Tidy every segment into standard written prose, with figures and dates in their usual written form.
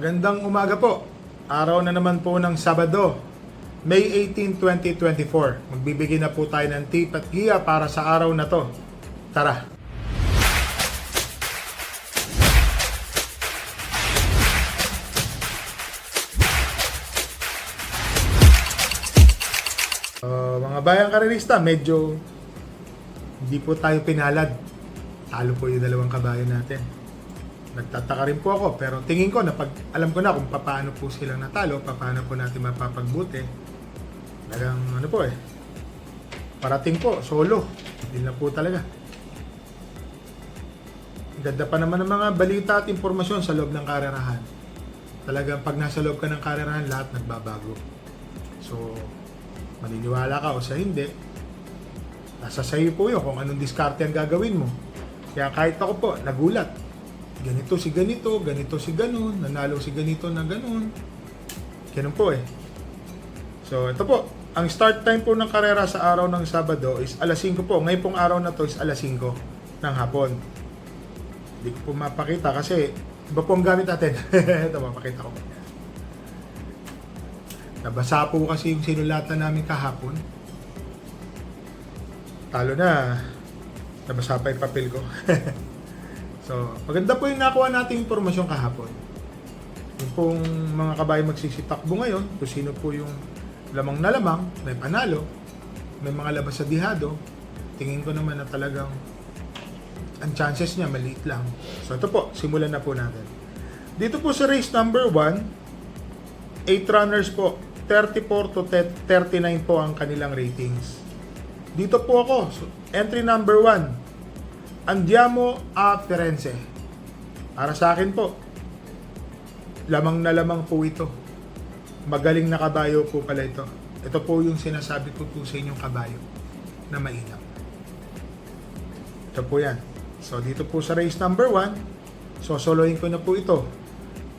Magandang umaga po. Araw na naman po ng Sabado, May 18, 2024. Magbibigay na po tayo ng tip at giya para sa araw na to. Tara! Mga bayang karerista, medyo hindi po tayo pinalad. Talo po yung dalawang kabayo natin. Nagtataka rin po ako, pero tingin ko na pag alam ko na kung paano po silang natalo, paano po natin mapapagbuti. Talagang ano po parating po, solo. Hindi na po talaga. Ganda pa naman ng mga balita at impormasyon sa loob ng karerahan. Talagang pag nasa loob ka ng karerahan, lahat nagbabago. So, maniniwala ka o sa hindi, nasa sayo po yun kung anong diskarte ang gagawin mo. Kaya kahit ako po, nagulat. Ganito si ganito, ganito si ganun, nanalo si ganito na ganun. Ganun po So, ito po. Ang start time po ng karera sa araw ng Sabado is alas 5 po. Ngayon pong araw na to is alas 5 ng hapon. Hindi ko po mapakita kasi iba po ang gamit natin. Ito, mapakita ko. Nabasa po kasi yung sinulatan namin kahapon. Talo na. Nabasa pa yung papel ko. So, maganda po yung nakuha nating impormasyon kahapon. Yung pong mga kabayo magsisitakbo ngayon, kung sino po yung lamang na lamang, may panalo, may mga labas sa dihado, tingin ko naman na talagang ang chances niya maliit lang. So, ito po, simulan na po natin. Dito po sa race number 1, 8 runners po, 34 to 39 po ang kanilang ratings. Dito po ako, so, entry number 1, Andiamo a Firenze. Para sa akin po, lamang na lamang po ito. Magaling na kabayo po pala ito. Ito po yung sinasabi ko po sa inyong kabayo na mainam. Ito po yan. So dito po sa race number 1, sosolohin ko na po ito.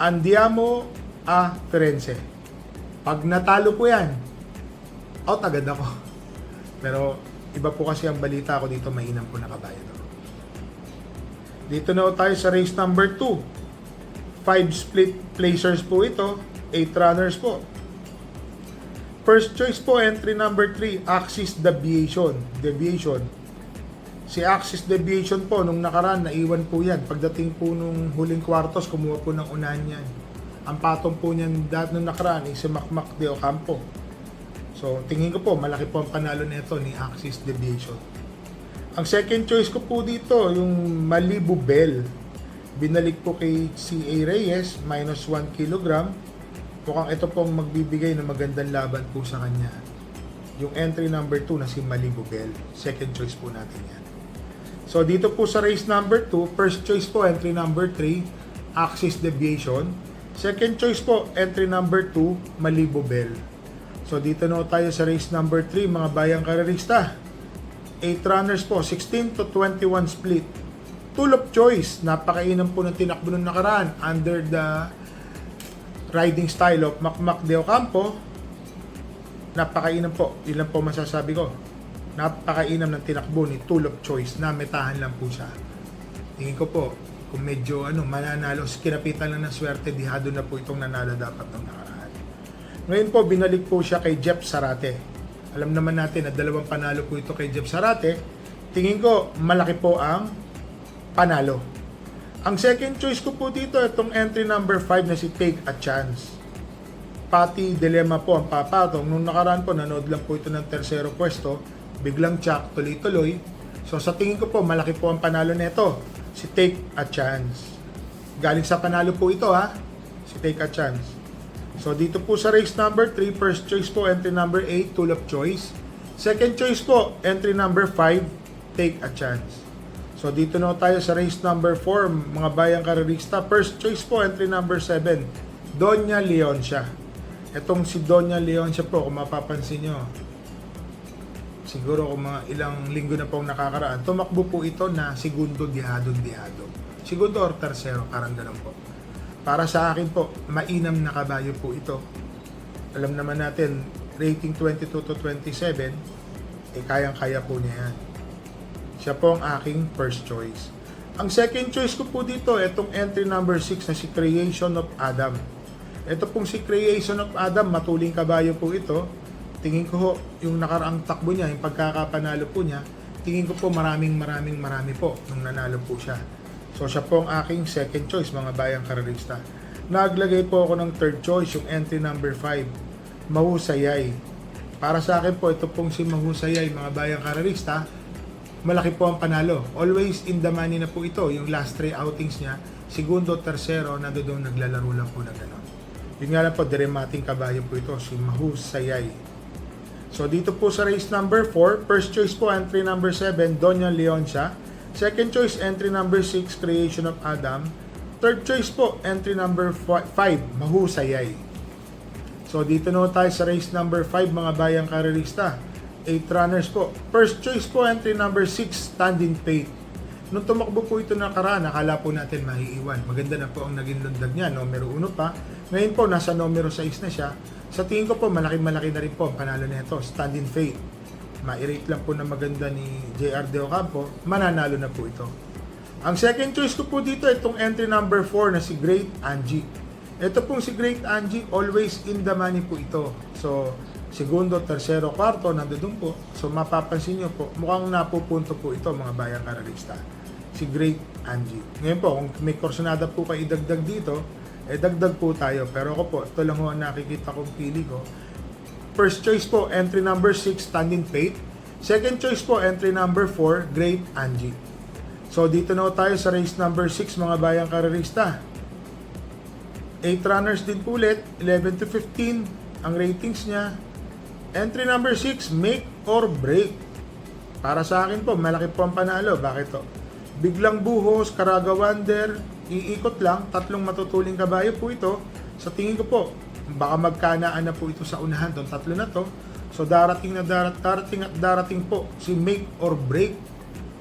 Andiamo a Firenze. Pag natalo po yan, out agad ako. Pero iba po kasi ang balita ko dito, mainam po na kabayo to. Dito na tayo sa race number 2. 5 split placers po ito. 8 runners po. First choice po, entry number 3, Axis Deviation. Si Axis Deviation po, nung nakaraan, naiwan po yan. Pagdating po nung huling kwartos, kumuha po ng unahan yan. Ang patong po niyan nung nakaraan ay si Macmac de Ocampo. So, tingin ko po, malaki po ang panalo nito ni Axis Deviation. Ang second choice ko po dito, yung Malibu Bell. Binalik po kay C.A. Reyes, minus 1 kilogram. Mukhang ito pong magbibigay ng magandang laban po sa kanya. Yung entry number 2 na si Malibu Bell. Second choice po natin yan. So dito po sa race number 2, first choice po, entry number 3, Axis Deviation. Second choice po, entry number 2, Malibu Bell. So dito na tayo sa race number 3, mga bayang karerista. 8 runners po, 16 to 21 split. Tool of choice, napakainam po ng tinakbo ng nakaraan under the riding style of Macmac de Ocampo. Napakainam po, yun lang po masasabi ko. Napakainam ng tinakbo ni Tool of Choice na metahan lang po siya. Tingin ko po, kung medyo mananalo, kinapitan lang ng swerte, dihado na po itong nanalo dapat ng nakaraan. Ngayon po, binalik po siya kay Jeff Sarate. Alam naman natin na dalawang panalo po ito kay Jeff Sarate. Tingin ko, malaki po ang panalo. Ang second choice ko po dito, itong entry number 5 na si Take a Chance. Pati Dilemma po ang papatong. Nung nakaraan po, nanood lang po ito ng tersero pwesto. Biglang tsak, tuloy-tuloy. So sa tingin ko po, malaki po ang panalo nito. Si Take a Chance. Galing sa panalo po ito si Take a Chance. So dito po sa race number 3, first choice po, entry number 8, Tool of Choice. Second choice po, entry number 5, Take a Chance. So dito na tayo sa race number 4, mga bayang karerista. First choice po, entry number 7, Doña Leoncia. Itong si Doña Leoncia po, kung mapapansin nyo, siguro kung mga ilang linggo na pong nakakaraan, tumakbo po ito na segundo dihado. Segundo or tercero, parang ganun po. Para sa akin po, mainam na kabayo po ito. Alam naman natin, rating 22 to 27, kayang-kaya po niya yan. Siya po ang aking first choice. Ang second choice ko po dito, itong entry number 6 na si Creation of Adam. Ito pong si Creation of Adam, matuling kabayo po ito. Tingin ko ho, yung nakaraang takbo niya, yung pagkakapanalo po niya, tingin ko po marami po nung nanalo po siya. So siya po ang aking second choice, mga bayang karerista. Naglagay po ako ng third choice, yung entry number 5, Mahusayay. Para sa akin po, ito pong si Mahusayay, mga bayang karerista, malaki po ang panalo. Always in the money na po ito. Yung last 3 outings niya, segundo, tersero, doon naglalaro lang po na gano'n. Yun nga lang po, dramating kabayo po ito, si Mahusayay. So dito po sa race number 4, first choice po entry number 7, Doña Leoncia. Second choice entry number 6, Creation of Adam. Third choice po entry number 5, Mahusayay. So dito na tayo sa race number 5, mga bayang karerista. 8 runners po. First choice po entry number 6, Standing Faith. Nung tumakbo po ito nakaraan, nakala po natin maiiwan. Maganda na po ang naging lundag niya, numero 1 pa. Ngayon po, nasa numero 6 na siya. Sa tingin ko po, malaki-malaki na rin po ang panalo nito. Standing Faith. Ma-rate lang po na maganda ni JR De Ocampo, mananalo na po ito. Ang second choice ko po dito, itong entry number 4 na si Great Angie. Ito pong si Great Angie, always in the money po ito. So, segundo, tersero, kwarto, nandoon po. So, mapapansin nyo po, mukhang napupunto po ito, mga bayang karerista. Si Great Angie. Ngayon po, kung may kursunada po kayo idagdag dito, dagdag po tayo. Pero ako po, ito lang ho ang nakikita kong pili ko. First choice po, entry number 6, Standing Faith. Second choice po, entry number 4, Great Angie. So, dito na tayo sa race number 6, mga bayang karerista. 8 runners din po ulit, 11 to 15 ang ratings niya. Entry number 6, Make or Break. Para sa akin po, malaki po ang panalo. Bakit to? Biglang Buhos, Caraga Wonder, iikot lang, 3 matutuling kabayo po ito. Sa tingin ko po, baka magkanaan na po ito sa unahan, itong 3 na to. So darating po si Make or Break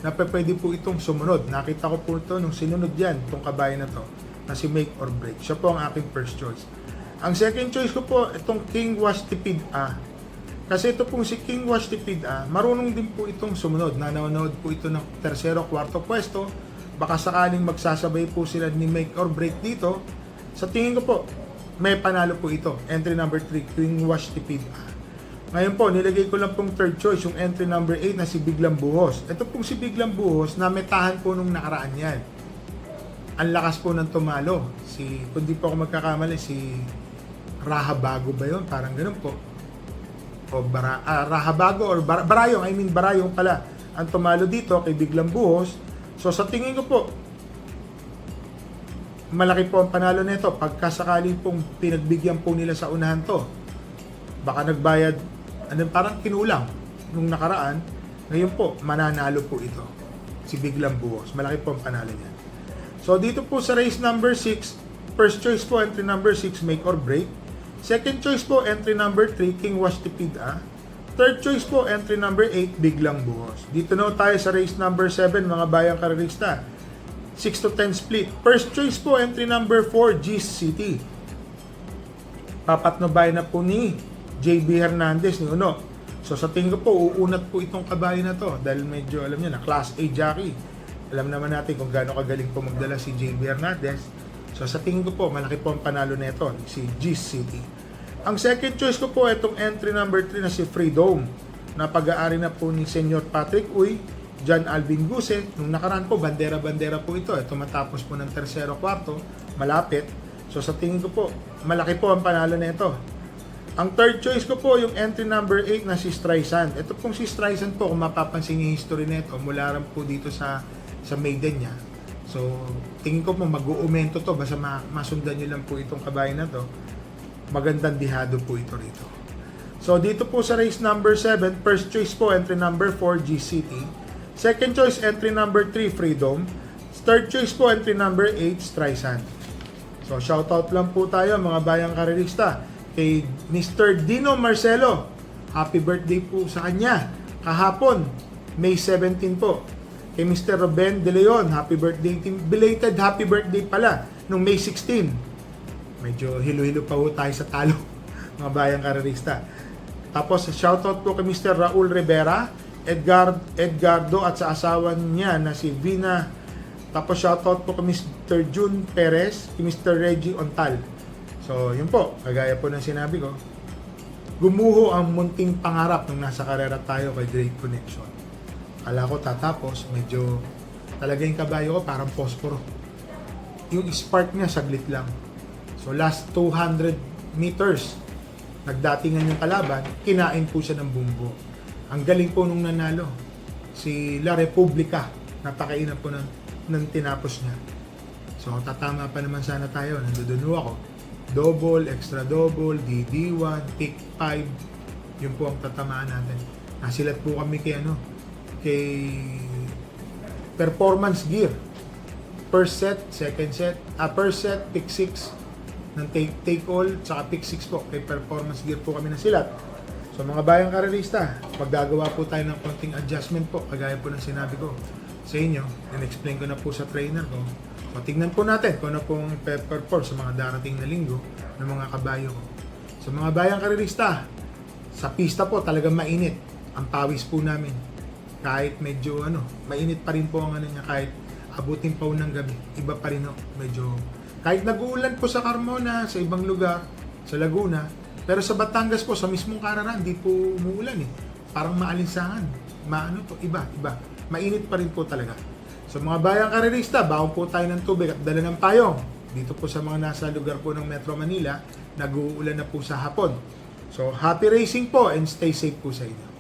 na pwede po itong sumunod. Nakita ko po ito nung sinunod yan, itong kabayo na to, na si Make or Break. Siya po ang aking first choice. Ang second choice ko po, itong King Was Tipid A. Kasi ito pong si King Was Tipid A, marunong din po itong sumunod. Nanonood po ito ng tersero, kwarto pwesto. Baka sakaling magsasabay po sila ni Make or Break dito. Sa tingin ko po, may panalo po ito. Entry number 3, King Was Tipid A. Ngayon po, nilagay ko lang pong third choice, yung entry number 8 na si Biglang Buhos. Ito pong si Biglang Buhos, nametahan po nung nakaraan yan. Ang lakas po ng tumalo. Kung di po ako magkakamali, si Rahabago ba yun? Parang ganun po. O Rahabago or Barayong, Barayong pala. Ang tumalo dito kay Biglang Buhos. So sa tingin ko po, malaki po ang panalo nito. Pagkasakaling pong pinagbigyan po nila sa unahan to, baka nagbayad, parang kinulang nung nakaraan. Ngayon po, mananalo po ito. Si Biglang Buhos. Malaki po ang panalo niya. So dito po sa race number 6, first choice po entry number 6, Make or Break. Second choice po entry number 3, King Was Tipid A. Third choice po entry number 8, Biglang Buhos. Dito na tayo sa race number 7, mga bayang karerista. 6 to 10 split. First choice po entry number 4, G's City. Papatnubay na po ni JB Hernandez ni Uno. So sa tingin ko po, uunat po itong kabayo na to dahil medyo alam niya na class A jockey. Alam naman natin kung gaano kagaling po magdala si JB Hernandez. So sa tingin ko po, malaki po ang panalo nito, si G's City. Ang second choice ko po, itong entry number 3 na si Freedom, na pag-aari na po ni Senyor Patrick Uy, John Alvin Guse. Nung nakaraan po, bandera-bandera po ito. Ito matapos po ng tersero, kwarto, malapit. So sa tingin ko po, malaki po ang panalo nito. Ang third choice ko po, yung entry number 8 na si Streisand. Ito pong si Streisand po, kung mapapansin yung history nito, mula rin po dito sa maiden niya. So, tingin ko po mag-uumento to, basta masundan nyo lang po itong kabayo na to. Magandang dihado po ito rito. So, dito po sa race number 7, first choice po, entry number 4, GCT. Second choice, entry number 3, Freedom. Third choice po, entry number 8, Streisand. So, shoutout lang po tayo, mga bayang karerista, kay Mr. Dino Marcelo. Happy birthday po sa kanya. Kahapon, May 17 po. Kay Mr. Ruben De Leon, happy birthday. Belated happy birthday pala, nung May 16. Medyo hilo-hilo pa po tayo sa talo, mga bayang karerista. Tapos, shoutout po kay Mr. Raul Rivera, Edgardo at sa asawa niya na si Vina Tapos shoutout po kay Mr. June Perez, kay Mr. Reggie Ontal. So, yun po, kagaya po ng sinabi ko, gumuho ang munting pangarap nung nasa karera tayo kay Great Connection. Kala ko tatapos, medyo talaga yung kabayo ko parang posporo. Yung spark niya saglit lang. So last 200 meters, nagdatingan yung kalaban, kinain po siya ng bumbo. Ang galing po nung nanalo, si La Republica, napakainan po ng tinapos niya. So tatama pa naman sana tayo, nandoon ako. Double, extra double, DD1, pick 5, yun po ang tatamaan natin. Nasilat po kami kay performance gear. First set, second set, first set, pick 6 ng take all, saka pick 6 po. Kay performance gear po kami nasilat. So mga bayang karerista, maggagawa po tayo ng konting adjustment po, kagaya po ng sinabi ko sa inyo, in-explain ko na po sa trainer ko. So tignan po natin kung ano pong perform sa mga darating na linggo ng mga kabayo ko. So mga bayang karerista, sa pista po talagang mainit ang pawis po namin. Kahit medyo mainit pa rin po ang niya, kahit abutin pa ng gabi, iba pa rin medyo, kahit nag-uulan po sa Carmona, sa ibang lugar, sa Laguna, pero sa Batangas po, sa mismong Cararan, hindi po umuulan parang maalinsangan, iba, mainit pa rin po talaga. So mga bayang karerista, baon po tayo ng tubig at dala ng payong. Dito po sa mga nasa lugar po ng Metro Manila, nag-uulan na po sa hapon. So happy racing po and stay safe po sa inyo.